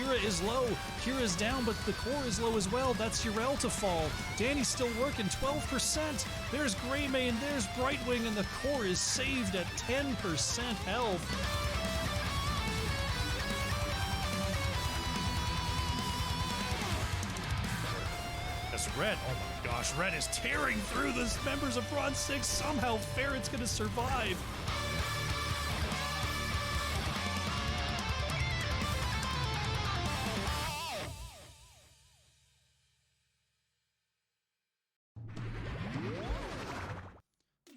Kira is low. Kira's down, but the core is low as well. That's Urel to fall. Danny's still working, 12%. There's Greymane, there's Brightwing, and the core is saved at 10% health. Red, oh my gosh, Red is tearing through the members of Bronze 6. Somehow Ferret's gonna survive.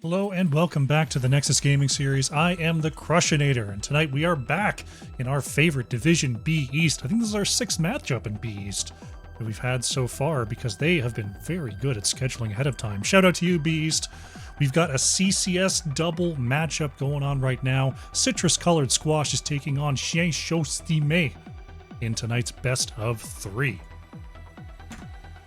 Hello and welcome back to the Nexus Gaming Series. I am the Crushinator, and tonight we are back in our favorite Division B East. I think this is our 6th matchup in B East that we've had so far, because they have been very good at scheduling ahead of time. Shout out to you, Beast. We've got a CCS double matchup going on right now. Citrus Colored Squash is taking on Chien, Chaud, Steamé in tonight's best of 3.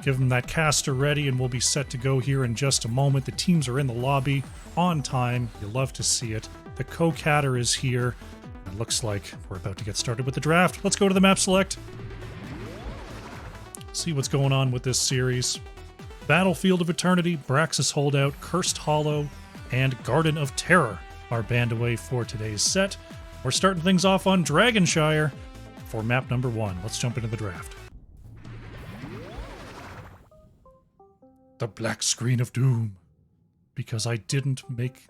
Give them that caster ready and we'll be set to go here in just a moment. The teams are in the lobby on time. You love to see it. The co-catter is here. It looks like we're about to get started with the draft. Let's go to the map select. See what's going on with this series. Battlefield of Eternity, Braxis Holdout, Cursed Hollow, and Garden of Terror are banned away for today's set. We're starting things off on Dragonshire for map number 1. Let's jump into the draft. The black screen of doom. Because I didn't make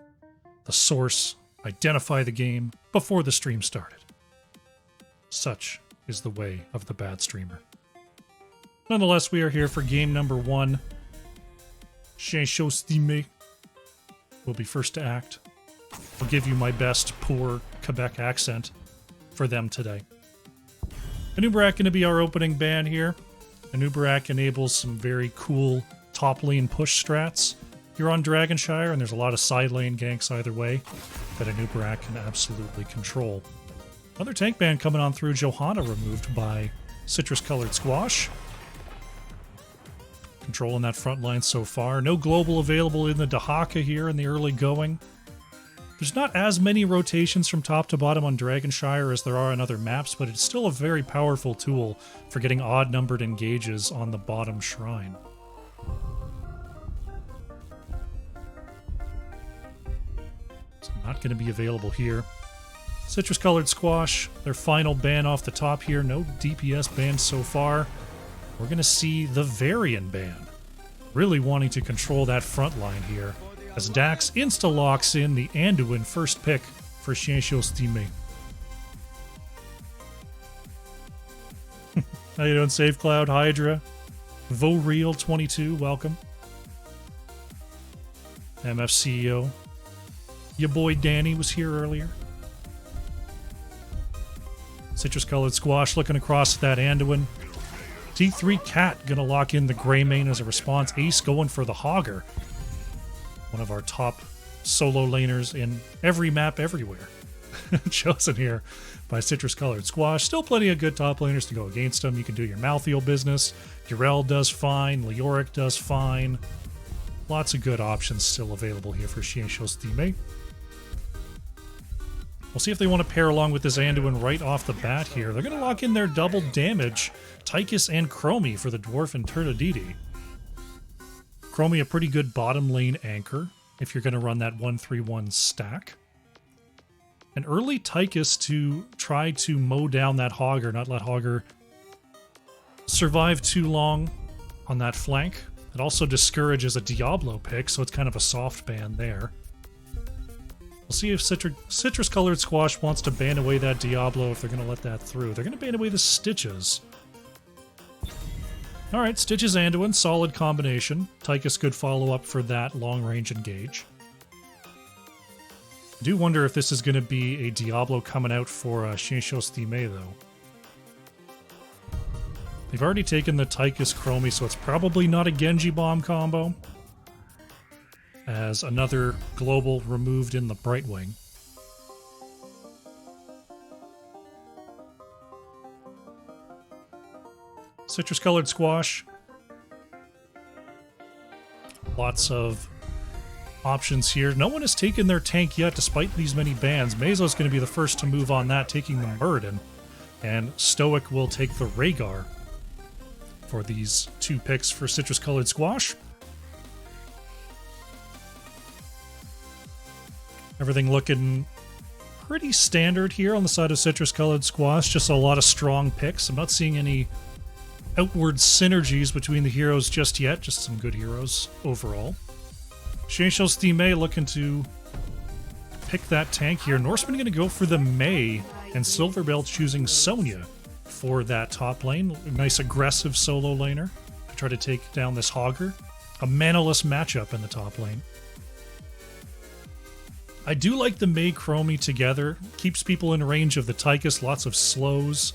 the source identify the game before the stream started. Such is the way of the bad streamer. Nonetheless, we are here for game number 1. Chien, Chaud, Steamé will be first to act. I'll give you my best poor Quebec accent for them today. Anubarak going to be our opening ban here. Anubarak enables some very cool top lane push strats here on Dragonshire, and there's a lot of side lane ganks either way that Anubarak can absolutely control. Another tank ban coming on through, Johanna removed by Citrus Colored Squash. Controlling that front line so far. No global available in the Dahaka here in the early going. There's not as many rotations from top to bottom on Dragonshire as there are on other maps, but it's still a very powerful tool for getting odd-numbered engages on the bottom shrine. So not going to be available here. Citrus Colored Squash, their final ban off the top here. No DPS bans so far. We're going to see the Varian ban. Really wanting to control that front line here, as Dax insta-locks in the Anduin first pick for Chien, Chaud, Steamé. How you doing, Safe Cloud, Hydra? VoReal22, welcome. MFCEO. Your boy Danny was here earlier. Citrus Colored Squash looking across that Anduin. T3 Cat gonna lock in the Greymane as a response. Ace going for the Hogger. One of our top solo laners in every map everywhere. Chosen here by Citrus Colored Squash. Still plenty of good top laners to go against him. You can do your Malthael business. Urel does fine. Leoric does fine. Lots of good options still available here for Chien, Chaud, Steamé. We'll see if they want to pair along with this Anduin right off the bat here. They're going to lock in their double damage, Tychus and Chromie for the Dwarf and Turdididi. Chromie a pretty good bottom lane anchor if you're going to run that 1-3-1 stack. An early Tychus to try to mow down that Hogger, not let Hogger survive too long on that flank. It also discourages a Diablo pick, so it's kind of a soft ban there. We'll see if Citrus Colored Squash wants to ban away that Diablo, if they're going to let that through. They're going to ban away the Stitches. Alright, Stitches Anduin, solid combination. Tychus good follow-up for that long-range engage. I do wonder if this is going to be a Diablo coming out for Chien, Chaud, Steamé, though. They've already taken the Tychus Chromie, so it's probably not a Genji Bomb combo. As another global removed in the Brightwing. Citrus Colored Squash. Lots of options here. No one has taken their tank yet, despite these many bans. Mezo's going to be the first to move on that, taking the Muradin. And Stoic will take the Rhaegar for these 2 picks for Citrus Colored Squash. Everything looking pretty standard here on the side of Citrus Colored Squash. Just a lot of strong picks. I'm not seeing any outward synergies between the heroes just yet. Just some good heroes overall. Chien, Chaud, Steamé looking to pick that tank here. Norseman going to go for the Mei, and Silverbell choosing Sonya for that top lane. A nice aggressive solo laner to try to take down this Hogger. A manaless matchup in the top lane. I do like the Mei Chromie together. Keeps people in range of the Tychus. Lots of slows.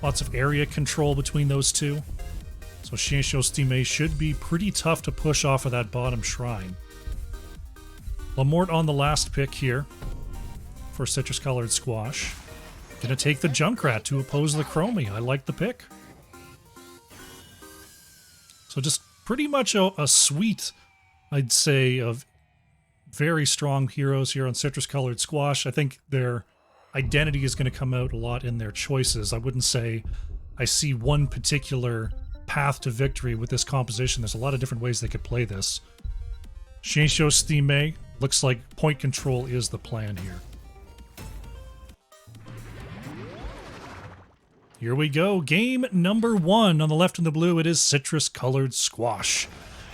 Lots of area control between those two. So Chien, Chaud, Steamé should be pretty tough to push off of that bottom shrine. Lamort on the last pick here for Citrus Colored Squash. Gonna take the Junkrat to oppose the Chromie. I like the pick. So just pretty much a suite, I'd say, of very strong heroes here on Citrus Colored Squash. I think their identity is going to come out a lot in their choices. I wouldn't say I see one particular path to victory with this composition. There's a lot of different ways they could play this. Chien, Chaud, Steamé. Looks like point control is the plan here. Here we go. Game number 1. On the left in the blue, it is Citrus Colored Squash.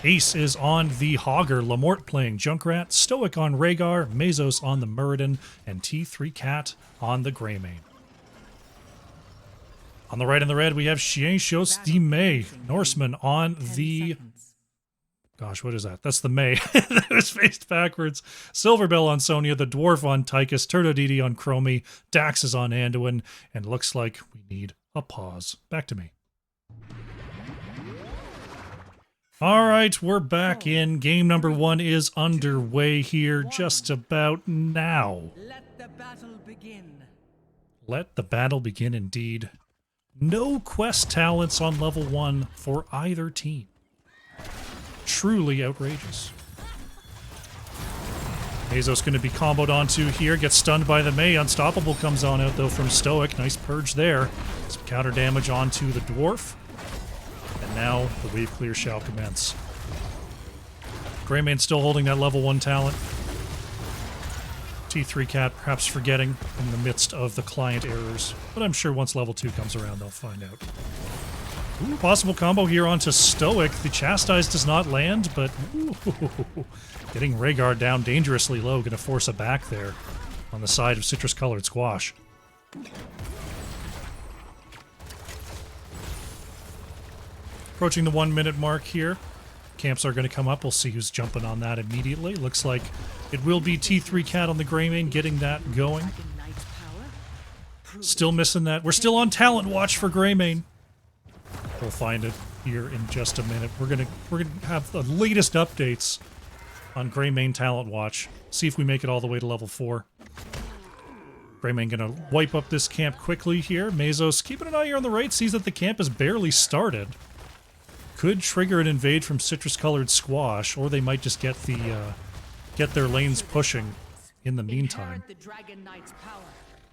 Ace is on the Hogger, Lamort playing Junkrat, Stoic on Rhaegar, Mesos on the Muradin, and T3 Cat on the Greymane. On the right in the red, we have Chien, Chaud, Steamé, Norseman on the... Gosh, what is that? That's the Mei. That was faced backwards. Silverbell on Sonya, the Dwarf on Tychus, Turdodidi on Chromie, Dax is on Anduin, and looks like we need a pause. Back to me. All right, we're back in. Game number 1 is underway here just about now. Let the battle begin. Let the battle begin indeed. No quest talents on level 1 for either team. Truly outrageous. Mesos going to be comboed onto here, gets stunned by the Mei. Unstoppable comes on out though from Stoic. Nice purge there. Some counter damage onto the Dwarf. And now the wave clear shall commence. Greymane still holding that level 1 talent. T3 Cat perhaps forgetting in the midst of the client errors. But I'm sure once level 2 comes around they'll find out. Ooh, possible combo here onto Stoic. The Chastise does not land, but ooh, getting Rhaegar down dangerously low. Going to force a back there on the side of Citrus Colored Squash. Approaching the 1 minute mark here. Camps are going to come up. We'll see who's jumping on that immediately. Looks like it will be T3 Cat on the Greymane getting that going. Still missing that. We're still on talent watch for Greymane. We'll find it here in just a minute. We're gonna have the latest updates on Greymane Talent Watch. See if we make it all the way to level 4. Greymane gonna wipe up this camp quickly here. Mesos keeping an eye here on the right, sees that the camp has barely started. Could trigger an invade from Citrus Colored Squash, or they might just get the get their lanes pushing in the meantime.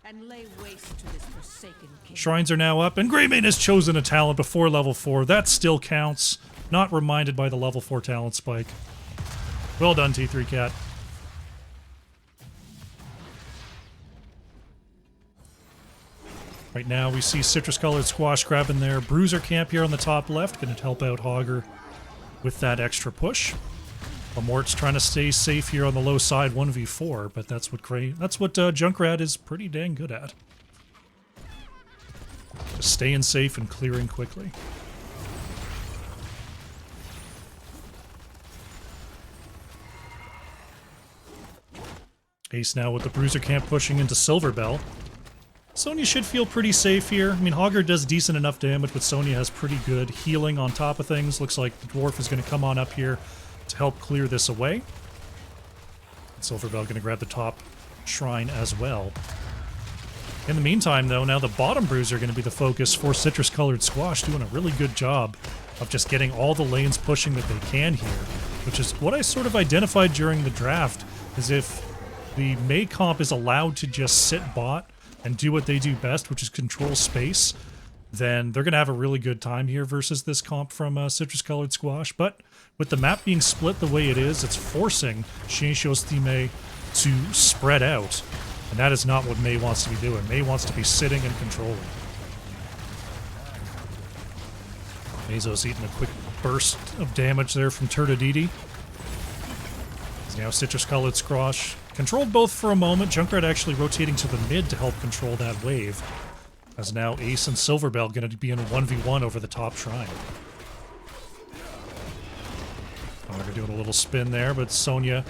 And lay waste to this forsaken king. Shrines are now up, and Greymane has chosen a talent before level 4. That still counts. Not reminded by the level 4 talent spike. Well done, T3 Cat. Right now we see Citrus Colored Squash grabbing their Bruiser camp here on the top left. Going to help out Hogger with that extra push. Lamort's trying to stay safe here on the low side, 1v4, but that's what Junkrat is pretty dang good at. Just staying safe and clearing quickly. Ace now with the Bruiser camp pushing into Silverbell. Sonya should feel pretty safe here. I mean, Hogger does decent enough damage, but Sonya has pretty good healing on top of things. Looks like the Dwarf is going to come on up here to help clear this away. Silverbell going to grab the top shrine as well. In the meantime, though, now the bottom Bruiser going to be the focus for Citrus Colored Squash, doing a really good job of just getting all the lanes pushing that they can here, which is what I sort of identified during the draft, is if the Mei comp is allowed to just sit bot, and do what they do best, which is control space, then they're going to have a really good time here versus this comp from Citrus Colored Squash. But with the map being split the way it is, it's forcing Chien, Chaud, Steamé to spread out. And that is not what Mei wants to be doing. Mei wants to be sitting and controlling. Mezo's eating a quick burst of damage there from Turtodidi. Now Citrus Colored Squash controlled both for a moment. Junkrat actually rotating to the mid to help control that wave. As now Ace and Silverbell going to be in a 1v1 over the top shrine. They're doing a little spin there, but Sonya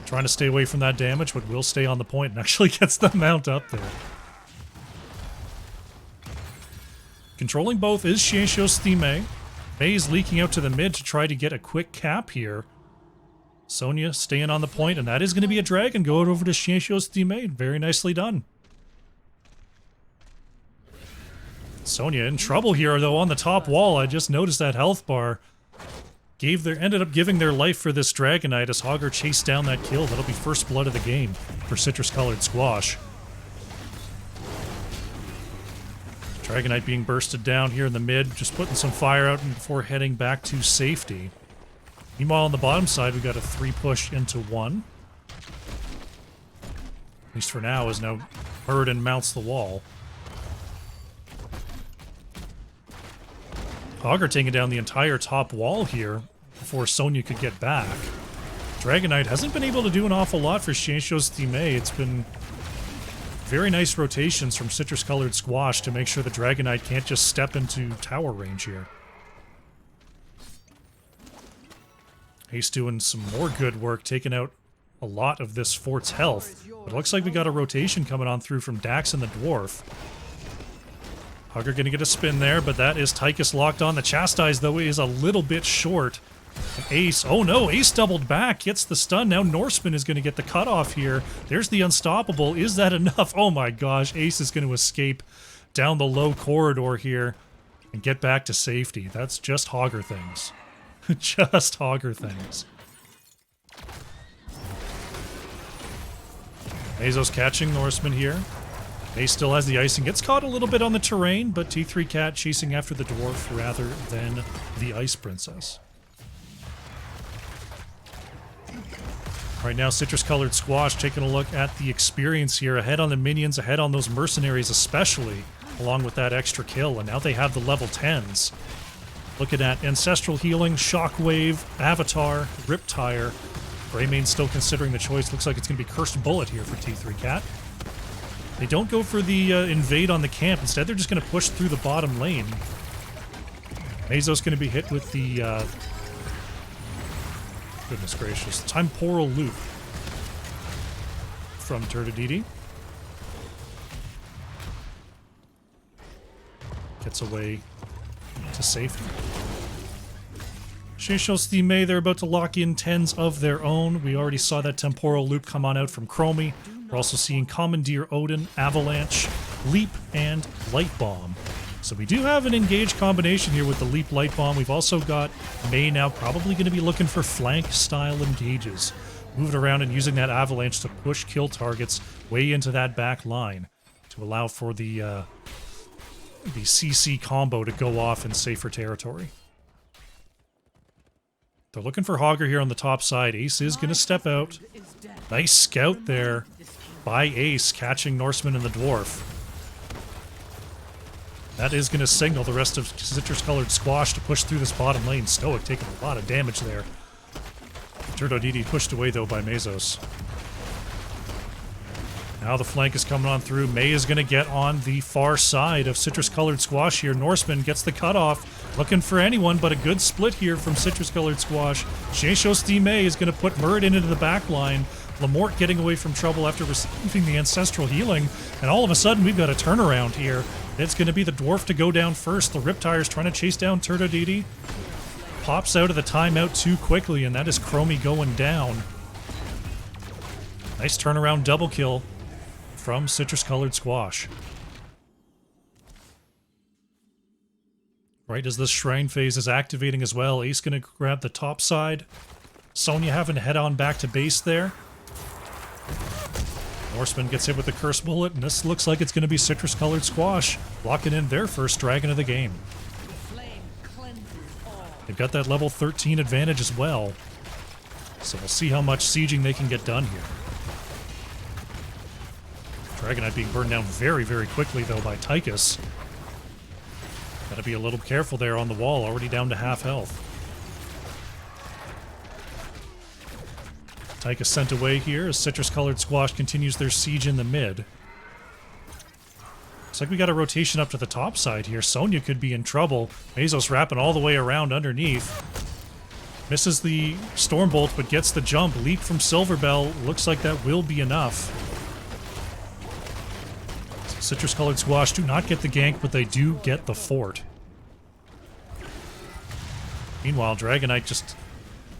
trying to stay away from that damage, but will stay on the point and actually gets the mount up there. Controlling both is Chien, Chaud, Steamé. Mei's leaking out to the mid to try to get a quick cap here. Sonya staying on the point, and that is going to be a dragon going over to Chien, Chaud, Steamé. Very nicely done. Sonya in trouble here, though, on the top wall. I just noticed that health bar. Ended up giving their life for this Dragonite as Hogger chased down that kill. That'll be first blood of the game for Citrus Colored Squash. Dragonite being bursted down here in the mid, just putting some fire out before heading back to safety. Meanwhile, on the bottom side, we got a 3 push into 1. At least for now, as now Muradin mounts the wall. Hogger taking down the entire top wall here before Sonya could get back. Dragonite hasn't been able to do an awful lot for Chien, Chaud, Steamé. It's been very nice rotations from Citrus Colored Squash to make sure the Dragonite can't just step into tower range here. Ace doing some more good work, taking out a lot of this fort's health. But it looks like we got a rotation coming on through from Dax and the Dwarf. Hugger gonna get a spin there, but that is Tychus locked on. The Chastise, though, is a little bit short. And Ace, oh no, Ace doubled back, gets the stun. Now Norseman is gonna get the cutoff here. There's the Unstoppable. Is that enough? Oh my gosh, Ace is gonna escape down the low corridor here and get back to safety. That's just Hogger things. Just Hogger things. Mezo's catching Norseman here. Ace still has the icing. Gets caught a little bit on the terrain, but T3 Cat chasing after the Dwarf rather than the Ice Princess. Right now, Citrus Colored Squash taking a look at the experience here. Ahead on the minions, ahead on those mercenaries especially, along with that extra kill. And now they have the level 10s. Looking at Ancestral Healing, Shockwave, Avatar, Riptire. Greymane still considering the choice. Looks like it's going to be Cursed Bullet here for T3 Cat. They don't go for the invade on the camp. Instead, they're just going to push through the bottom lane. Mezo's going to be hit with the... goodness gracious. Temporal Loop from Turtodidi. Gets away to safety. Chien, Chaud, Steamé, they're about to lock in 10s of their own. We already saw that Temporal Loop come on out from Chromie. We're also seeing Commandeer Odin, Avalanche, Leap, and Light Bomb. So we do have an engaged combination here with the Leap Light Bomb. We've also got Mei now probably going to be looking for flank-style engages. Moving around and using that Avalanche to push kill targets way into that back line to allow for the CC combo to go off in safer territory. They're looking for Hogger here on the top side. Ace is going to step out. Nice scout there by Ace, catching Norseman and the Dwarf. That is going to signal the rest of Citrus Colored Squash to push through this bottom lane. Stoic taking a lot of damage there. Turtodidi pushed away, though, by Mezos. Now the flank is coming on through. Mei is going to get on the far side of Citrus Colored Squash here. Norseman gets the cutoff. Looking for anyone, but a good split here from Citrus Colored Squash. Chien, Chaud, Steamé is going to put Muradin into the back line. Lamort getting away from trouble after receiving the Ancestral Healing. And all of a sudden, we've got a turnaround here. It's going to be the Dwarf to go down first. The Riptire's trying to chase down Turtodidi. Pops out of the timeout too quickly, and that is Chromie going down. Nice turnaround double kill from Citrus Colored Squash. Right as this Shrine phase is activating as well, Ace going to grab the top side. Sonya having to head on back to base there. Norseman gets hit with the curse bullet, and this looks like it's going to be citrus-colored squash, locking in their first dragon of the game. They've got that level 13 advantage as well, so we'll see how much sieging they can get done here. Dragonite being burned down very, very quickly, though, by Tychus. Gotta be a little careful there on the wall, already down to half health. Tychus sent away here as citrus-colored squash continues their siege in the mid. Looks like we got a rotation up to the top side here. Sonya could be in trouble. Mesos wrapping all the way around underneath. Misses the Stormbolt, but gets the jump. Leap from Silverbell. Looks like that will be enough. Citrus-colored squash do not get the gank, but they do get the fort. Meanwhile, Dragonite just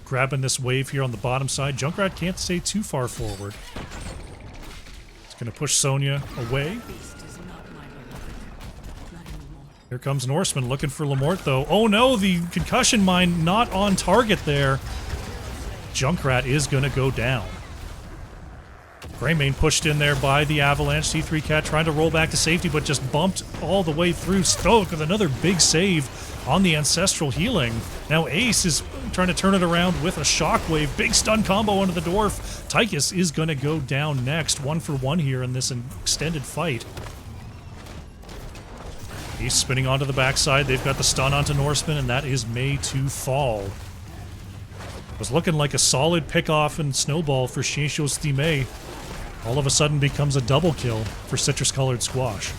grabbing this wave here on the bottom side. Junkrat can't stay too far forward. It's going to push Sonya away. Here comes Norseman looking for Lamort, though. Oh no, the concussion mine not on target there. Junkrat is going to go down. Greymane pushed in there by the Avalanche. C3 Cat trying to roll back to safety, but just bumped all the way through. Stoke with another big save on the Ancestral Healing. Now Ace is trying to turn it around with a Shockwave. Big stun combo onto the Dwarf. Tychus is going to go down next. 1-for-1 here in this extended fight. He's spinning onto the backside. They've got the stun onto Norseman, and that is made to fall. It was looking like a solid pick-off and snowball for Chien, Chaud, Steamé. All of a sudden becomes a double kill for citrus-colored squash.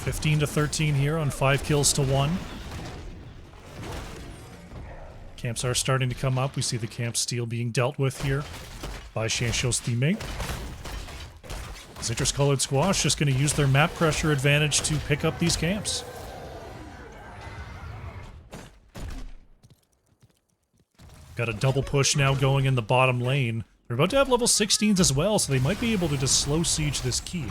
(15-13) here on 5 kills to 1. Camps are starting to come up. We see the camp steal being dealt with here by Chien, Chaud, Steamé. Citrus-colored squash just going to use their map pressure advantage to pick up these camps. Got a double push now going in the bottom lane. They're about to have level 16s as well, so they might be able to just slow siege this keep.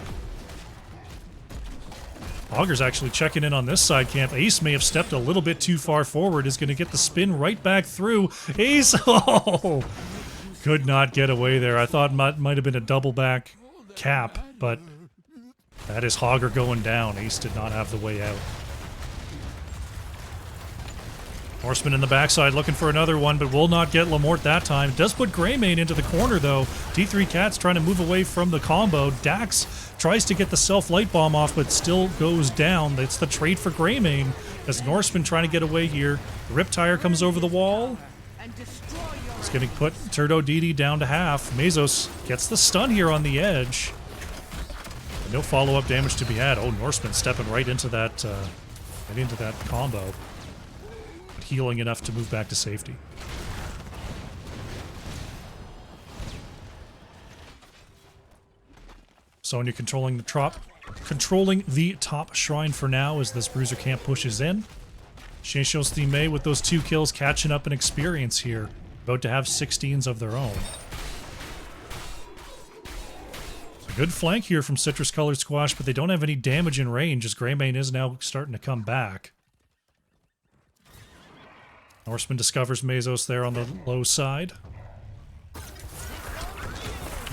Augur's actually checking in on this side camp. Ace may have stepped a little bit too far forward. Is going to get the spin right back through. Ace, oh! Could not get away there. I thought it might have been a double back cap, but that is Augur going down. Ace did not have the way out. Norseman in the backside looking for another one, but will not get Lamort that time. Does put Greymane into the corner, though. T3 Cat's trying to move away from the combo. Dax tries to get the self-light bomb off, but still goes down. It's the trade for Greymane as Norseman trying to get away here. Riptire comes over the wall. It's going to put Turdo DD down to half. Mesos gets the stun here on the edge. No follow-up damage to be had. Oh, Norseman stepping right into that combo. Healing enough to move back to safety. Sonya controlling the top shrine for now as this bruiser camp pushes in. Chien, Chaud, Steamé with those 2 kills catching up in experience here. About to have 16s of their own. A good flank here from citrus-colored squash, but they don't have any damage in range as Greymane is now starting to come back. Norseman discovers Mesos there on the low side.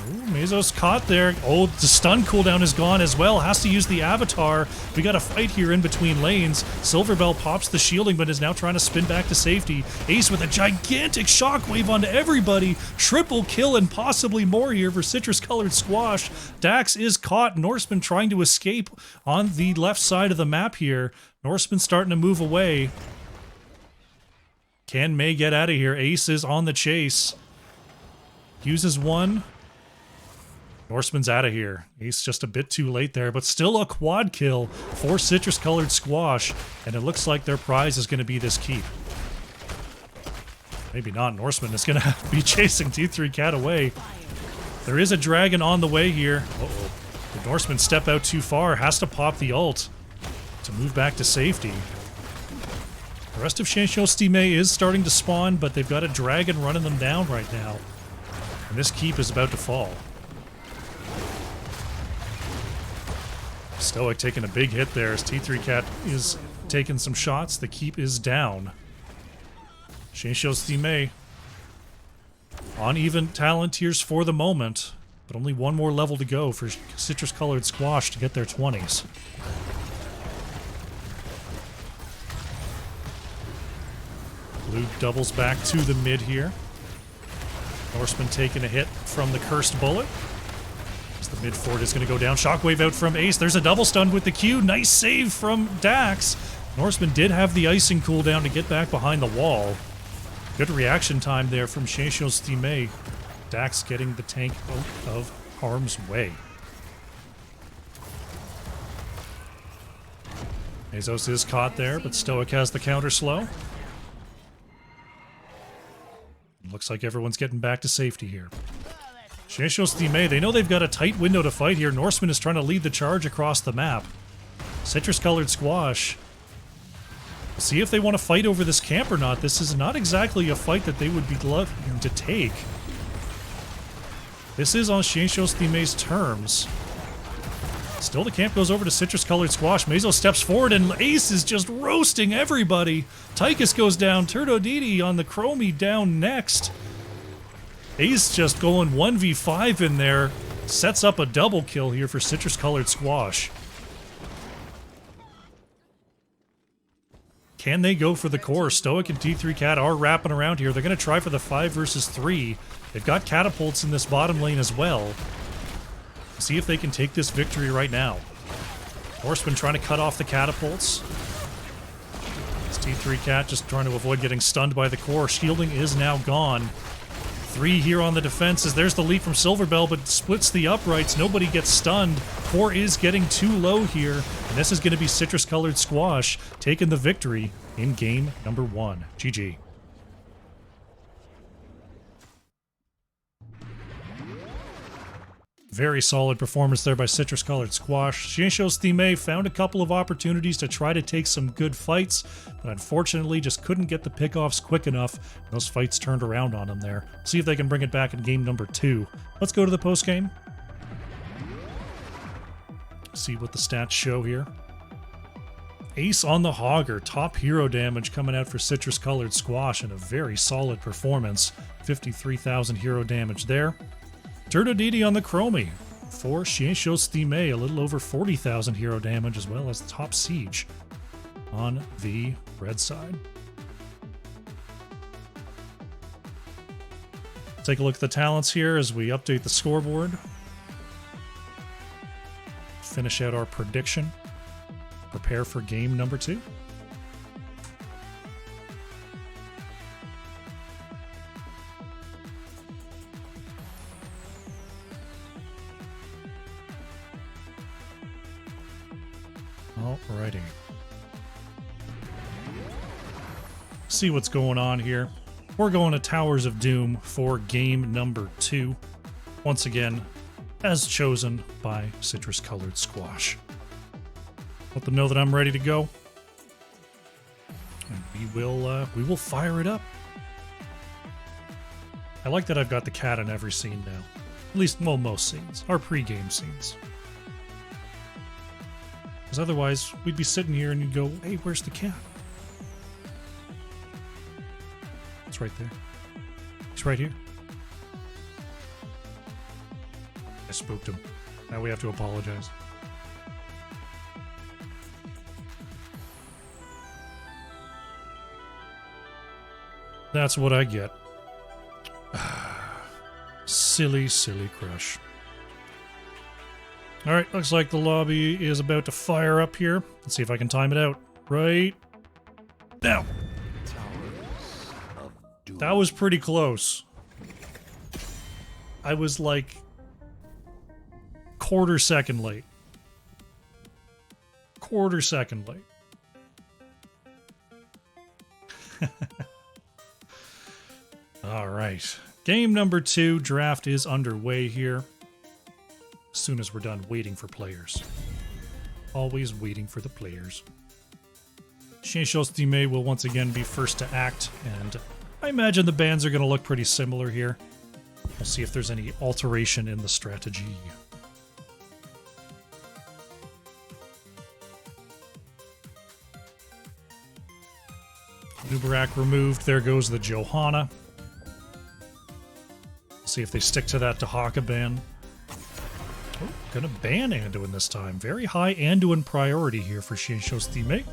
Ooh, Mesos caught there. Oh, the stun cooldown is gone as well. Has to use the Avatar. We got a fight here in between lanes. Silverbell pops the shielding, but is now trying to spin back to safety. Ace with a gigantic shockwave onto everybody. Triple kill and possibly more here for citrus-colored squash. Dax is caught. Norseman trying to escape on the left side of the map here. Norseman starting to move away. Can May get out of here? Ace is on the chase. Uses one. Norseman's out of here. Ace just a bit too late there, but still a quad kill for citrus-colored squash, and it looks like their prize is going to be this keep. Maybe not. Norseman is going to be chasing T3 Cat away. There is a dragon on the way here. Uh-oh. The Norseman step out too far. Has to pop the ult to move back to safety. The rest of Chien, Chaud, Steamé is starting to spawn, but they've got a dragon running them down right now. And this keep is about to fall. Stoic taking a big hit there as T3 Cat is taking some shots. The keep is down. Chien Steamé on even talent tiers for the moment, but only one more level to go for Citrus Colored Squash to get their 20s. Blue doubles back to the mid here. Norseman taking a hit from the Cursed Bullet. As the mid fort is going to go down. Shockwave out from Ace. There's a double stun with the Q. Nice save from Dax. Norseman did have the icing cooldown to get back behind the wall. Good reaction time there from Chien Steamé. Dax getting the tank out of harm's way. Mesos is caught there, but Stoic has the counter slow. Looks like everyone's getting back to safety here. Chien Steamé, they know they've got a tight window to fight here. Norseman is trying to lead the charge across the map. Citrus Colored Squash. See if they want to fight over this camp or not. This is not exactly a fight that they would be looking to take. This is on Chien Steamé's terms. Still, the camp goes over to Citrus Colored Squash. Meso steps forward, and Ace is just roasting everybody. Tychus goes down. Turdodidi on the Chromie down next. Ace just going 1v5 in there. Sets up a double kill here for Citrus Colored Squash. Can they go for the core? Stoic and T3 Cat are wrapping around here. They're going to try for the 5 versus 3. They've got catapults in this bottom lane as well. See if they can take this victory right now. Horseman trying to cut off the catapults. It's T3 Cat just trying to avoid getting stunned by the core. Shielding is now gone. 3 here on the defenses. There's the leap from Silverbell, but splits the uprights. Nobody gets stunned. Core is getting too low here, and this is going to be Citrus Colored Squash taking the victory in game number 1. GG. Very solid performance there by Citrus Colored Squash. Chien Steamé found a couple of opportunities to try to take some good fights, but unfortunately just couldn't get the pickoffs quick enough. Those fights turned around on them there. See if they can bring it back in game number 2. Let's go to the postgame. See what the stats show here. Ace on the Hogger, top hero damage coming out for Citrus Colored Squash, and a very solid performance. 53,000 hero damage there. Turdodidi on the Chromie for Chien Steamé, a little over 40,000 hero damage, as well as top siege on the red side. Take a look at the talents here as we update the scoreboard. Finish out our prediction. Prepare for game number 2. Alrighty. See what's going on here. We're going to Towers of Doom for game number 2. Once again, as chosen by Citrus Colored Squash. Let them know that I'm ready to go. And we will fire it up. I like that I've got the cat in every scene now. At least, well, most scenes. Our pre-game scenes. Because otherwise, we'd be sitting here and you'd go, hey, where's the cat? It's right there. He's right here. I spooked him. Now we have to apologize. That's what I get. Silly, silly crush. Alright, looks like the lobby is about to fire up here. Let's see if I can time it out. Right now. That was pretty close. I was like quarter second late. Quarter second late. Alright. Game number 2, draft is underway here. As soon as we're done waiting for players. Always waiting for the players. Chien Steamé will once again be first to act, and I imagine the bans are going to look pretty similar here. We'll see if there's any alteration in the strategy. Nubarak removed. There goes the Johanna. See if they stick to that Dahaka ban. Oh, gonna ban Anduin this time. Very high Anduin priority here for Chien, Chaud, Steamé.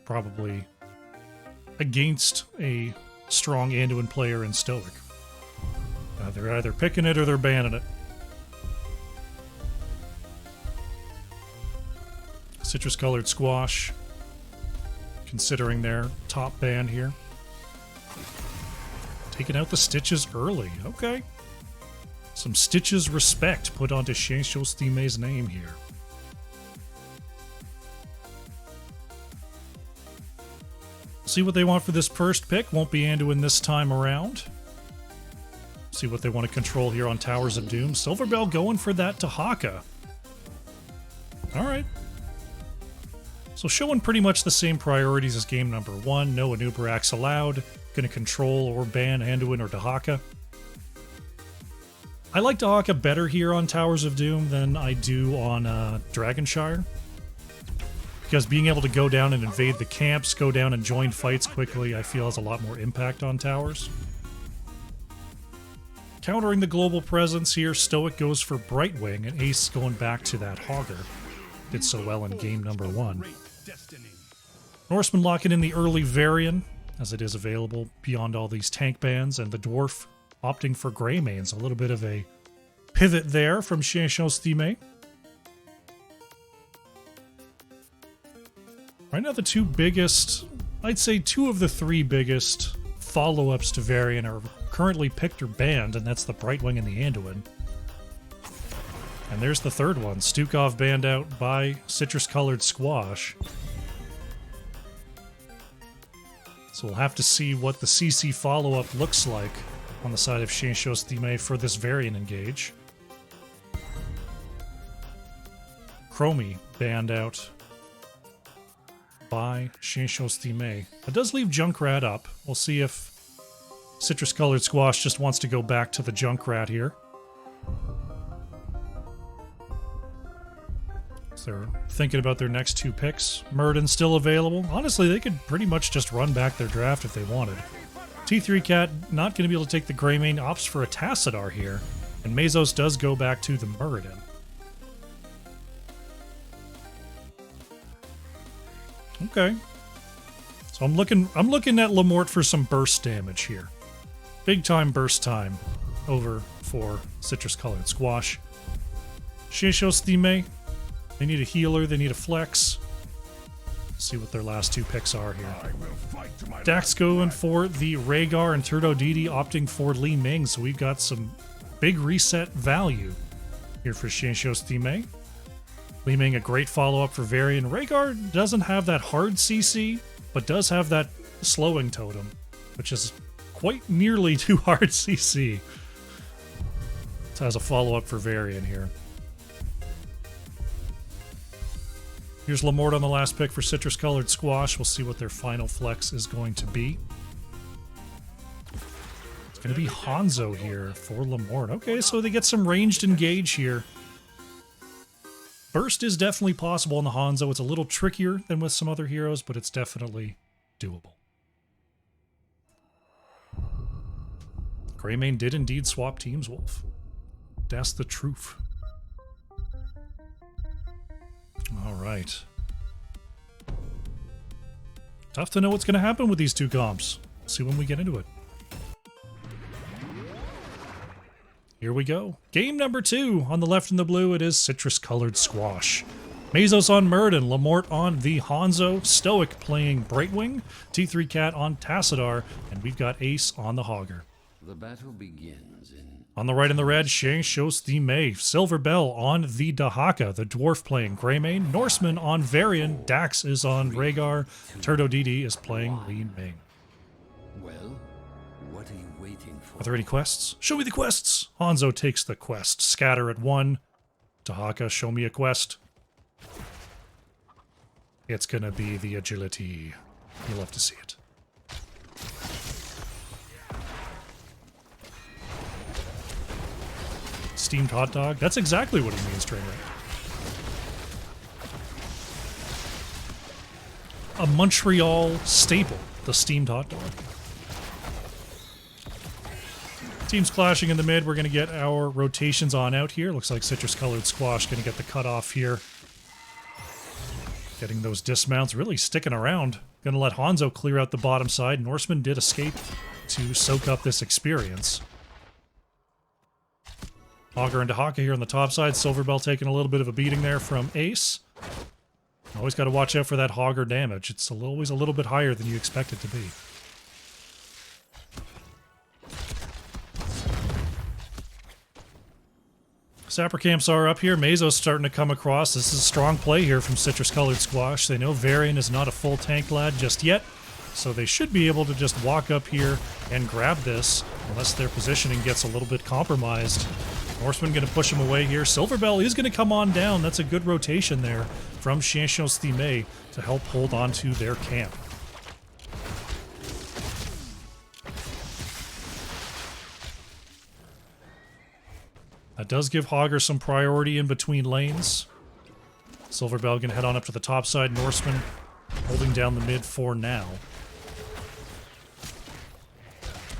Probably against a strong Anduin player in Stoic. They're either picking it or they're banning it. Citrus-colored squash, considering their top ban here. Taking out the Stitches early. Okay. Some Stitches respect put onto Chien, Chaud, Steamé's name here. See what they want for this first pick. Won't be Anduin this time around. See what they want to control here on Towers of Doom. Silverbell going for that Dahaka. Alright. So showing pretty much the same priorities as game number 1. No Anubaraks allowed. Going to control or ban Anduin or Dahaka. I like Dahaka better here on Towers of Doom than I do on Dragonshire. Because being able to go down and invade the camps, go down and join fights quickly, I feel has a lot more impact on towers. Countering the global presence here, Stoic goes for Brightwing, and Ace going back to that Hogger. Did so well in game number 1. Norseman locking in the early Varian, as it is available beyond all these tank bans, and the Dwarf opting for Greymanes. A little bit of a pivot there from Chien, Chaud, Steamé. Right now the two biggest, I'd say 2 of the 3 biggest follow-ups to Varian are currently picked or banned, and that's the Brightwing and the Anduin. And there's the third one, Stukov banned out by Citrus-colored Squash. So we'll have to see what the CC follow-up looks like on the side of Chien, Chaud, Steamé for this Varian engage. Chromie banned out by Chien, Chaud, Steamé. It does leave Junkrat up. We'll see if Citrus-colored Squash just wants to go back to the Junkrat here. So they're thinking about their next 2 picks. Murden still available. Honestly, they could pretty much just run back their draft if they wanted. T3 Cat not going to be able to take the Greymane, opts for a Tassadar here. And Mazos does go back to the Muradin. Okay. So I'm looking at Lamort for some burst damage here. Big time burst time over for Citrus-colored Squash. Chien, Chaud, Steamé. They need a healer, they need a flex. See what their last 2 picks are here. Dax going for the Rhaegar and Turdo Didi opting for Li Ming, so we've got some big reset value here for Chien, Chaud, Steamé. Li Ming a great follow-up for Varian. Rhaegar doesn't have that hard CC, but does have that slowing totem, which is quite nearly too hard CC. So has a follow-up for Varian here. Here's Lamort on the last pick for Citrus-colored Squash. We'll see what their final flex is going to be. It's going to be Hanzo here for Lamort. Okay, so they get some ranged engage here. Burst is definitely possible in the Hanzo. It's a little trickier than with some other heroes, but it's definitely doable. Greymane did indeed swap teams, Wolf. That's the truth. All right. Tough to know what's going to happen with these 2 comps. See when we get into it. Here we go. Game number 2. On the left in the blue, it is Citrus-colored Squash. Mazos on Muradin, Lamort on the Hanzo, Stoic playing Brightwing, T3 Cat on Tassadar, and we've got Ace on the Hogger. The battle begins in... On the right in the red, Chien, Chaud, Steamé, Silverbell on the Dahaka, the Dwarf playing Greymane, Norseman on Varian, Dax is on Rhaegar, Turdo Didi is playing Li Ming. Well, what are you waiting for? Are there any quests? Show me the quests! Hanzo takes the quest. Scatter at 1. Dahaka, show me a quest. It's gonna be the agility. You'll love to see it. Steamed hot dog? That's exactly what he means, Trainer. a Montreal staple, the steamed hot dog. Teams clashing in the mid. We're going to get our rotations on out here. Looks like Citrus Colored Squash going to get the cutoff here. Getting those dismounts, really sticking around. Going to let Hanzo clear out the bottom side. Norseman did escape to soak up this experience. Augur into Haka here on the top side. Silverbell taking a little bit of a beating there from Ace. Always got to watch out for that Augur damage. It's always a little bit higher than you expect it to be. Sapper camps are up here. Mezo's starting to come across. This is a strong play here from Citrus Colored Squash. They know Varian is not a full tank lad just yet, so they should be able to just walk up here and grab this, unless their positioning gets a little bit compromised. Norseman going to push him away here. Silverbell is going to come on down. That's a good rotation there from Chien Steamé to help hold on to their camp. That does give Augur some priority in between lanes. Silverbell going to head on up to the top side. Norseman holding down the mid for now.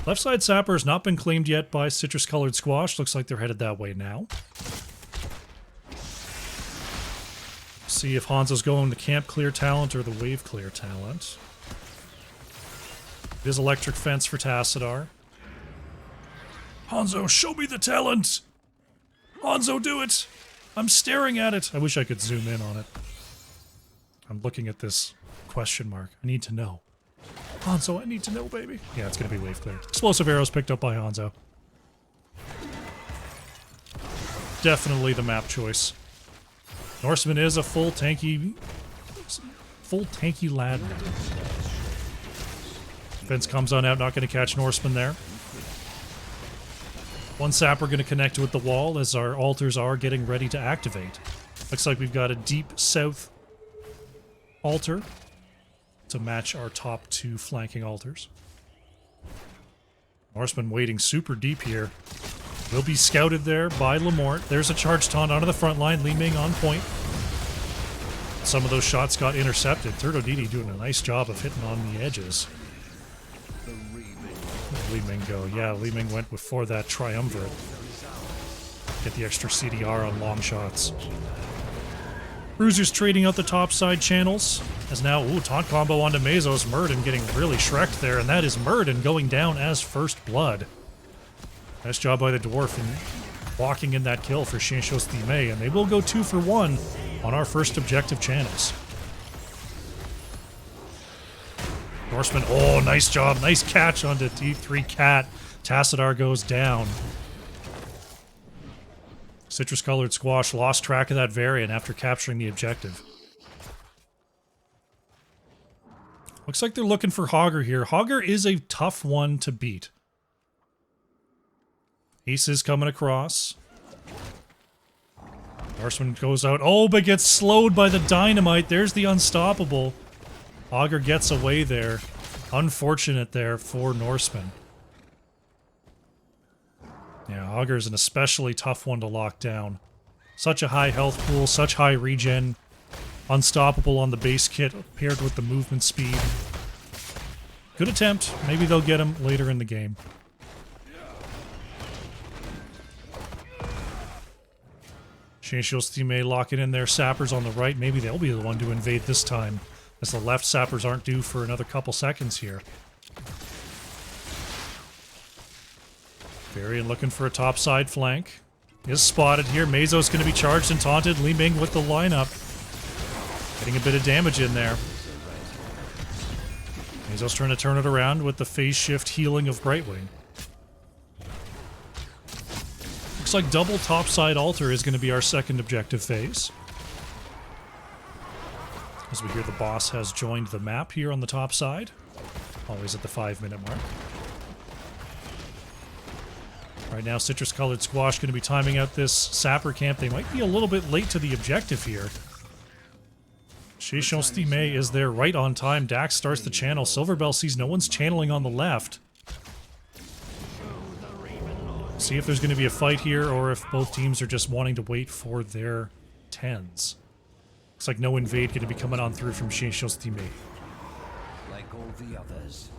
Left side Sapper has not been claimed yet by Citrus Colored Squash. Looks like they're headed that way now. See if Hanzo's going to camp clear talent or the wave clear talent. It is electric fence for Tassadar. Hanzo, show me the talent! Hanzo, do it! I'm staring at it! I wish I could zoom in on it. I'm looking at this question mark. I need to know. Hanzo, I need to know, baby. Yeah, it's going to be wave clear. Explosive arrows picked up by Hanzo. Definitely the map choice. Norseman is a full tanky lad now. Vince comes on out, not going to catch Norseman there. One Sapper going to connect with the wall as our altars are getting ready to activate. Looks like we've got a deep south altar to match our top two flanking altars. Norseman waiting super deep here. Will be scouted there by Lamort. There's a charge taunt onto the front line. Li Ming on point. Some of those shots got intercepted. Turdodidi doing a nice job of hitting on the edges. Li Ming go. Yeah, Li Ming went before that triumvirate. Get the extra CDR on long shots. Cruisers trading out the top side channels. As now, taunt combo onto Mezo's. Murden getting really shreked there, and that is Murden going down as first blood. Nice job by the Dwarf in walking in that kill for Chien Steamé, and they will go 2 for 1 on our first objective channels. Norseman, oh, nice job. Nice catch onto T3 Cat. Tassadar goes down. Citrus Colored Squash lost track of that variant after capturing the objective. Looks like they're looking for Augur here. Augur is a tough one to beat. Ace is coming across. Norseman goes out. Oh, but gets slowed by the dynamite. There's the unstoppable. Augur gets away there. Unfortunate there for Norseman. Yeah, Augur is an especially tough one to lock down. Such a high health pool, such high regen. Unstoppable on the base kit paired with the movement speed. Good attempt. Maybe they'll get him later in the game. Chien Steamé locking in their Sappers on the right. Maybe they'll be the one to invade this time, as the left Sappers aren't due for another couple seconds here. Varian looking for a topside flank. Is spotted here. Mezo's going to be charged and taunted. Li Ming with the lineup. Getting a bit of damage in there. Mezo's trying to turn it around with the phase shift healing of Brightwing. Looks like double topside altar is going to be our second objective phase. As we hear the boss has joined the map here on the top side. Always at the 5-minute mark. Right now, Citrus Colored Squash going to be timing out this Sapper camp. They might be a little bit late to the objective here. Chien Steamé is there right on time. Dax starts the channel. Silverbell sees no one's channeling on the left. See if there's going to be a fight here, or if both teams are just wanting to wait for their 10s. Looks like no invade going to be coming on through from Chien Steamé. like all the others.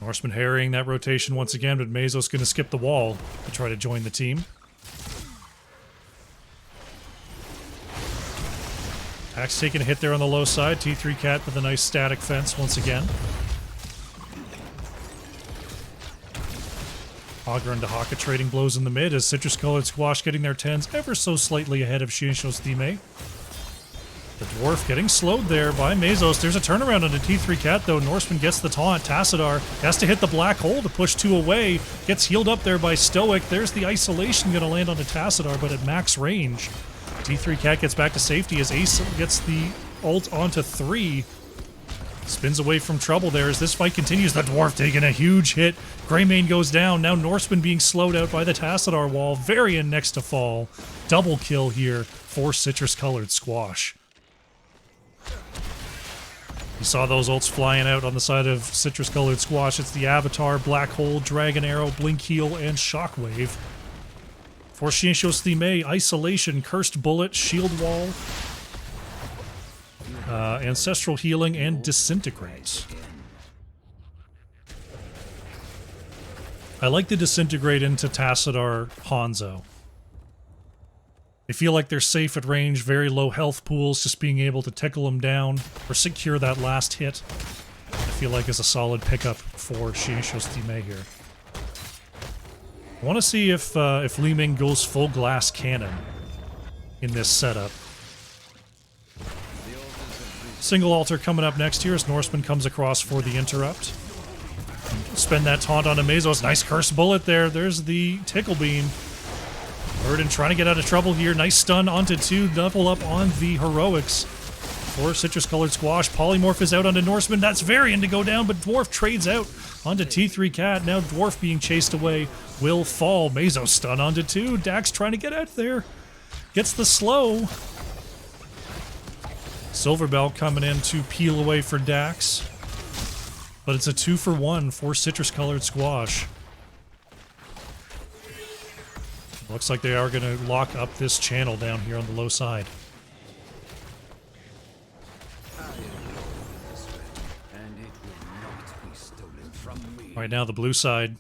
Norseman harrying that rotation once again, but Mezo's going to skip the wall to try to join the team. Axe taking a hit there on the low side. T3 Cat with a nice static fence once again. Augur and Dahaka trading blows in the mid as Citrus Colored Squash getting their 10s ever so slightly ahead of Chien, Chaud, Steamé. The Dwarf getting slowed there by Mezos. There's a turnaround on the T3 Cat though. Norseman gets the taunt. Tassadar has to hit the black hole to push 2 away. Gets healed up there by Stoic. There's the isolation going to land onto Tassadar, but at max range. T3 Cat gets back to safety as Ace gets the ult onto 3. Spins away from trouble there as this fight continues. The Dwarf taking a huge hit. Greymane goes down. Now Norseman being slowed out by the Tassadar wall. Varian next to fall. Double kill here for Citrus Colored Squash. You saw those ults flying out on the side of Citrus Colored Squash. It's the Avatar, Black Hole, Dragon Arrow, Blink Heal, and Shockwave. For Chien, Chaud, Steamé, Isolation, Cursed Bullet, Shield Wall, Ancestral Healing, and Disintegrate. I like the Disintegrate into Tassadar Hanzo. They feel like they're safe at range, very low health pools, just being able to tickle them down or secure that last hit. I feel like is a solid pickup for Chien, Chaud, Steamé here. I want to see if Li Ming goes full glass cannon in this setup. Single altar coming up next here as Norseman comes across for the interrupt. Spend that taunt onto Mezos. Nice Cursed Bullet there. There's the Tickle Beam. Burden trying to get out of trouble here. Nice stun onto 2. Double up on the Heroics for Citrus Colored Squash. Polymorph is out onto Norseman. That's Varian to go down, but Dwarf trades out onto T3 Cat. Now Dwarf being chased away will fall. Mezo stun onto 2. Dax trying to get out there. Gets the slow. Silverbell coming in to peel away for Dax. But it's a 2-for-1 for Citrus Colored Squash. Looks like they are going to lock up this channel down here on the low side. Right now the blue side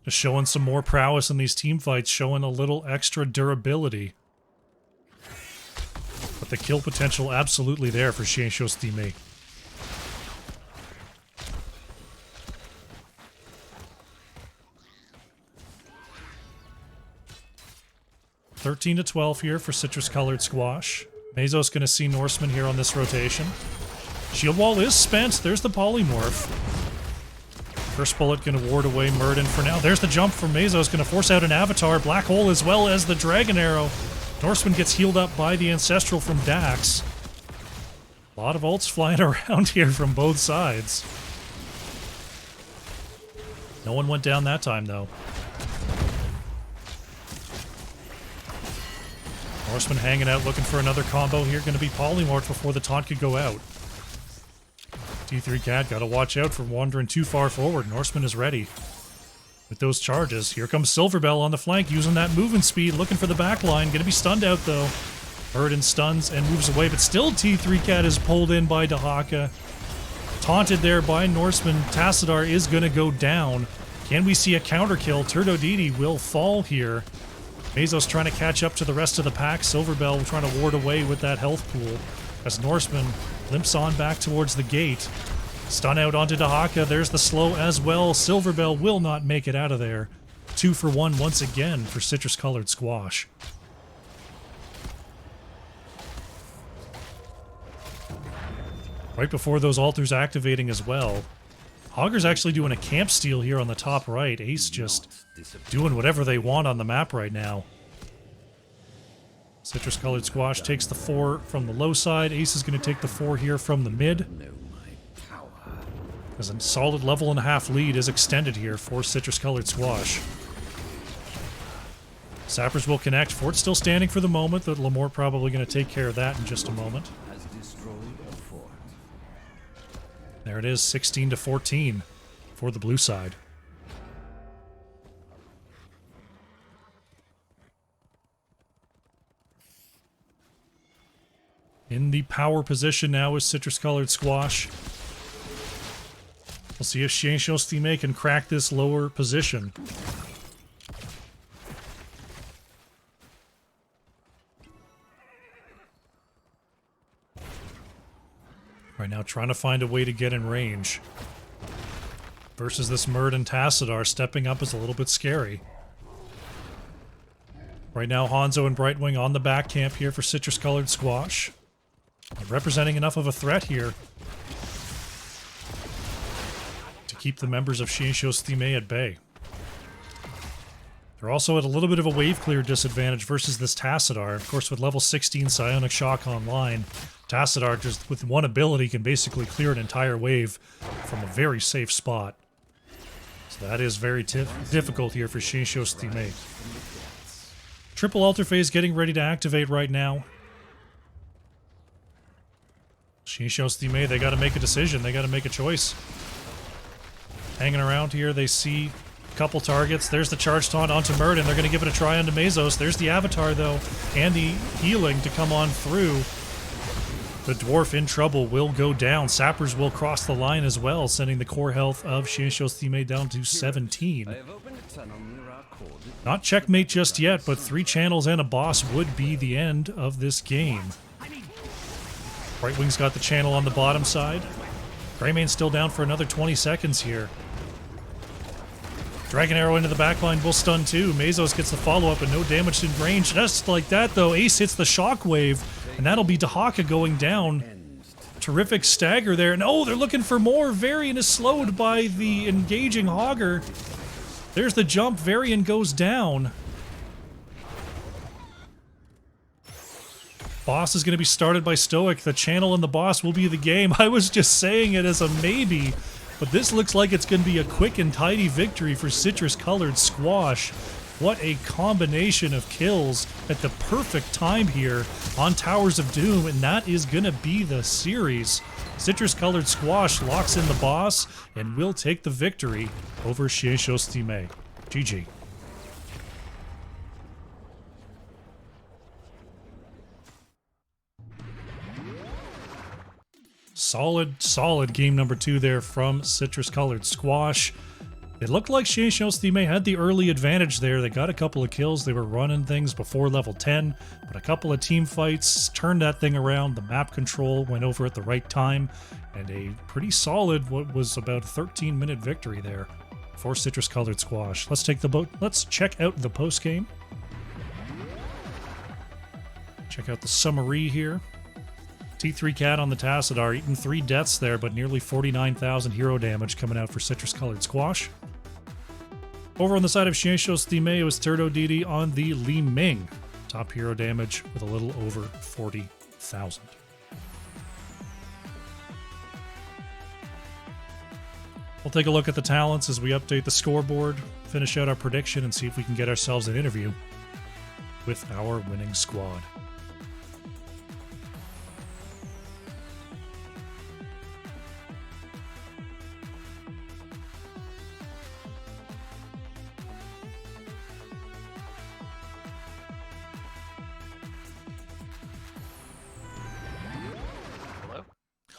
is showing some more prowess in these team fights, showing a little extra durability. But the kill potential absolutely there for Chien, Chaud, Steamé. (13-12) here for Citrus Colored Squash. Mezo's going to see Norseman here on this rotation. Shield Wall is spent. There's the Polymorph. First Bullet going to ward away Murden for now. There's the jump from Mezo's going to force out an Avatar. Black Hole as well as the Dragon Arrow. Norseman gets healed up by the Ancestral from Dax. A lot of ults flying around here from both sides. No one went down that time, though. Norseman hanging out, looking for another combo here. Going to be Polymorph before the taunt could go out. T3 Cat got to watch out for wandering too far forward. Norseman is ready with those charges. Here comes Silverbell on the flank, using that movement speed, looking for the back line. Going to be stunned out, though. Burden stuns and moves away, but still T3 Cat is pulled in by Dahaka. Taunted there by Norseman. Tassadar is going to go down. Can we see a counter kill? Turdodidi will fall here. Mezo's trying to catch up to the rest of the pack. Silverbell trying to ward away with that health pool as Norseman limps on back towards the gate. Stun out onto Dahaka. There's the slow as well. Silverbell will not make it out of there. 2-for-1 once again for Citrus Colored Squash. Right before those altars activating as well. Augur's actually doing a camp steal here on the top right. Ace just doing whatever they want on the map right now. Citrus Colored Squash takes the 4 from the low side. Ace is going to take the 4 here from the mid. As a solid level and a half lead is extended here for Citrus Colored Squash. Sappers will connect. Fort's still standing for the moment, but Lamort probably going to take care of that in just a moment. There it is, 16-14 for the blue side. In the power position now is Citrus Colored Squash. We'll see if Chien Steamé can crack this lower position. Right now, trying to find a way to get in range. Versus this Murd and Tassadar, stepping up is a little bit scary. Right now, Hanzo and Brightwing on the back camp here for Citrus Colored Squash. Representing enough of a threat here to keep the members of Chien Steamé at bay. They're also at a little bit of a wave clear disadvantage versus this Tassadar. Of course, with level 16 Psionic Shock online, Tassadar just with one ability can basically clear an entire wave from a very safe spot. So that is very difficult here for Chien Steamé. Triple Alter Phase getting ready to activate right now. Chien Steamé, they got to make a decision. They got to make a choice. Hanging around here, they see a couple targets. There's the charge taunt onto Murd, and they're going to give it a try onto Mazos. There's the Avatar, though, and the healing to come on through. The Dwarf in trouble will go down. Sappers will cross the line as well, sending the core health of Chien Steamé down to 17. Not checkmate just yet, but 3 channels and a boss would be the end of this game. Brightwing's got the channel on the bottom side. Greymane's still down for another 20 seconds here. Dragon Arrow into the backline will stun too. Mazos gets the follow-up and no damage in range. Just like that though, Ace hits the shockwave, and that'll be Dahaka going down. Terrific stagger there. And oh, they're looking for more. Varian is slowed by the engaging Hogger. There's the jump. Varian goes down. Boss is going to be started by Stoic. The channel and the boss will be the game. I was just saying it as a maybe, but this looks like it's going to be a quick and tidy victory for Citrus Colored Squash. What a combination of kills at the perfect time here on Towers of Doom, and that is going to be the series. Citrus Colored Squash locks in the boss and will take the victory over Chien Steamé. GG. Solid game number 2 there from Citrus Colored Squash. It looked like Chien Steamé had the early advantage there. They got a couple of kills. They were running things before level 10, but a couple of team fights turned that thing around. The map control went over at the right time, and a pretty solid, what was about a 13-minute victory there for Citrus Colored Squash. Let's check out the post game. Check out the summary here. T3 Cat on the Tassadar, eating 3 deaths there, but nearly 49,000 hero damage coming out for Citrus Colored Squash. Over on the side of Chien Steamé, it was Turdo Didi on the Li Ming. Top hero damage with a little over 40,000. We'll take a look at the talents as we update the scoreboard, finish out our prediction, and see if we can get ourselves an interview with our winning squad.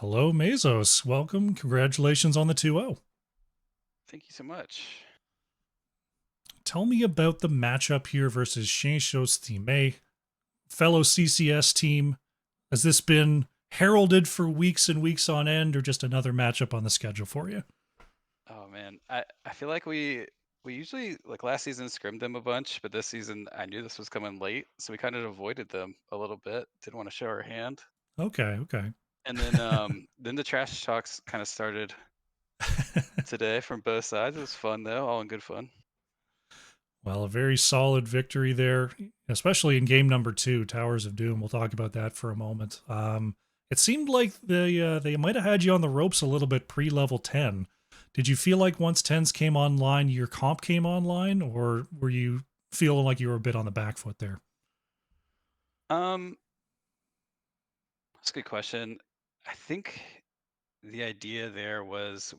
Hello, Mazos. Welcome. Congratulations on the 2-0. Thank you so much. Tell me about the matchup here versus Chien Steamé, fellow CCS team. Has this been heralded for weeks and weeks on end, or just another matchup on the schedule for you? Oh man, I feel like we usually, like last season, scrimmed them a bunch, but this season I knew this was coming late, so we kind of avoided them a little bit. Didn't want to show our hand. Okay. And then the trash talks kind of started today from both sides. It was fun though, all in good fun. Well, a very solid victory there, especially in game number 2, Towers of Doom. We'll talk about that for a moment. It seemed like they might have had you on the ropes a little bit pre-level 10. Did you feel like once 10s came online, your comp came online, or were you feeling like you were a bit on the back foot there? That's a good question. I think the idea there was,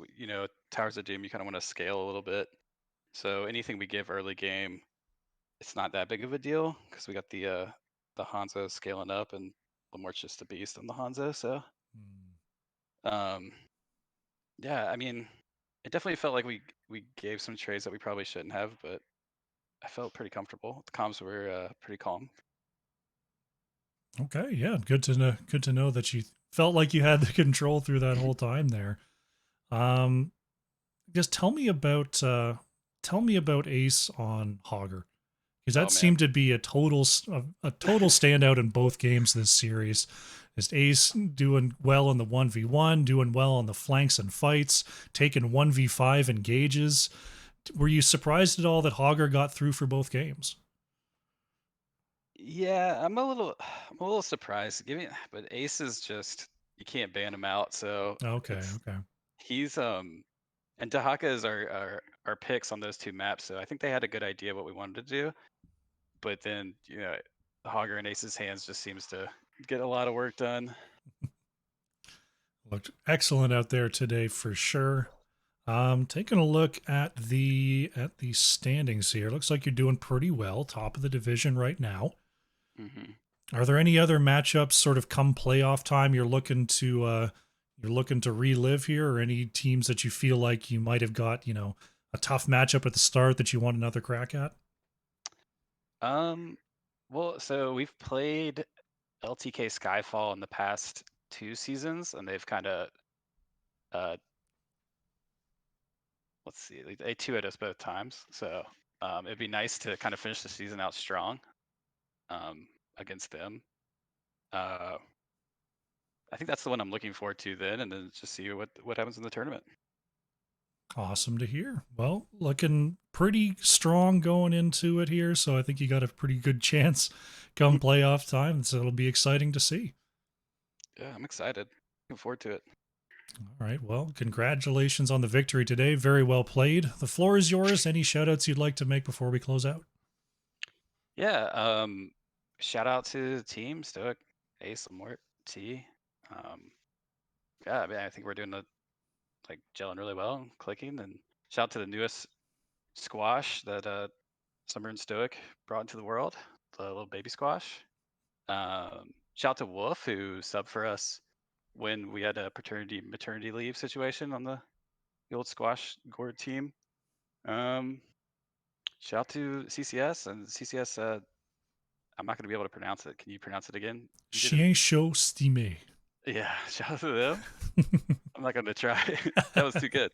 Towers of Doom, you kind of want to scale a little bit. So anything we give early game, it's not that big of a deal because we got the Hanzo scaling up, and little more just a beast than the Hanzo. So Hmm. um, yeah, I mean, it definitely felt like we gave some trades that we probably shouldn't have, but I felt pretty comfortable. The comms were pretty calm. Okay, yeah, good to know. Good to know that you felt like you had the control through that whole time there. Um, just tell me about Ace on Hogger, because Oh that man, seemed to be a total standout in both games this series. Is Ace doing well in the 1v1, doing well on the flanks and fights, taking 1v5 engages? Were you surprised at all that Hogger got through for both games? yeah, I'm a little surprised. But Ace is just you can't ban him out. So Okay, it's okay. he's and Dahaka is our picks on those two maps. So I think they had a good idea what we wanted to do. But then Hogger and Ace's hands just seems to get a lot of work done. Looked excellent out there today for sure. Taking a look at the standings here. Looks like you're doing pretty well, top of the division right now. Hmm. Are there any other matchups sort of come playoff time you're looking to relive here, or any teams that you feel like you might have got, a tough matchup at the start that you want another crack at? Um, well, so we've played LTK Skyfall in the past 2 seasons, and they've kind of uh, let's see, they 2-hit us both times. So it'd be nice to kind of finish the season out strong um, against them. Uh, I think that's the one I'm looking forward to then, and then just see what happens in the tournament. Awesome to hear. Well, looking pretty strong going into it here, so I think you got a pretty good chance come playoff time. So it'll be exciting to see. Yeah, I'm excited. Looking forward to it. All right. Well, congratulations on the victory today. Very well played. The floor is yours. Any shout outs you'd like to make before we close out? Yeah. Shout out to the team, Stoic, Ace, Lamort, T. Um, yeah, I mean, I think we're doing like gelling really well and clicking. And shout out to the newest squash that Summer and Stoic brought into the world, the little baby squash. Shout out to Wolf who subbed for us when we had a paternity maternity leave situation on the old squash gourd team. Um, Shout out to CCS and CCS. I'm not going to be able to pronounce it. Can you pronounce it again? You did it. Chien, Chaud, Steamé. Yeah. Shout out to them. I'm not going to try. That was too good.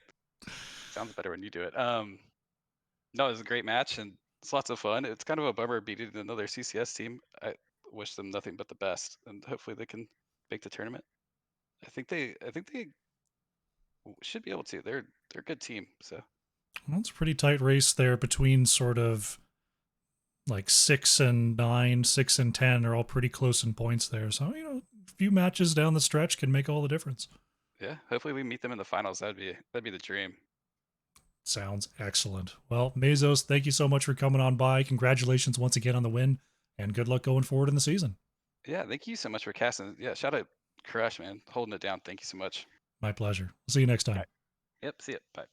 Sounds better when you do it. No, it was a great match and it's lots of fun. It's kind of a bummer beating another CCS team. I wish them nothing but the best, and hopefully they can make the tournament. I think they should be able to. They're a good team. So Well, it's a pretty tight race there between sort of like 6 and 9, 6 and 10 are all pretty close in points there. So, a few matches down the stretch can make all the difference. yeah, hopefully we meet them in the finals. That'd be the dream. Sounds excellent. Well, Mazos, thank you so much for coming on by. Congratulations once again on the win, and good luck going forward in the season. Yeah, thank you so much for casting. Yeah, shout out Crush, man, holding it down. Thank you so much. My pleasure. See you next All time. right. Yep. See ya. Bye.